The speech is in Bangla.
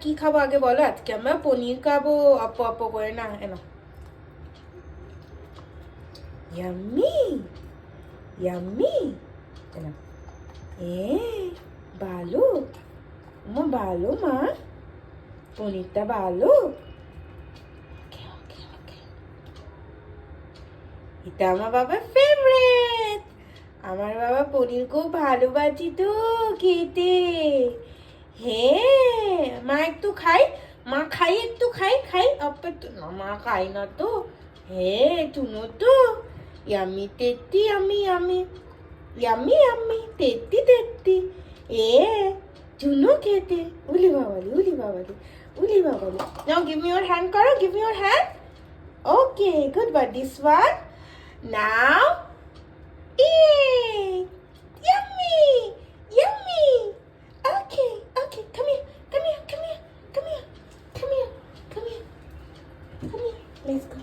কি খাবো আগে বলো? আজকে আমরা পনির খাবো। অপ্প অপ্প করে না এনো। ইয়াম্মি ইয়াম্মি এনো। ভালো মা, ভালো মা, পনিরটা ভালো। এটা আমার বাবার ফেভারিট। আমার বাবা পনির খুব ভালোবাসি তো খেতে। হ্যাঁ মা একটু খাই, মা খাই, একটু খাই খাই আপা তো না, মা খাই না তো। হ্যাঁ তুনো তো ইয়ামি তেত্তি আমি আমি ইয়ামি আমি তেত্তি তেত্তি। এ চুনো খেতে। উলি বাবালি উলি বাবালি উলি বাবালি। নাও গিভ মি ইউর হ্যান্ড করো, give me your hand. Okay good, but this one now. Yay! Yummy! Yummy! Okay, okay, come here, come here, come here, come here, come here, come here, come here. Let's go.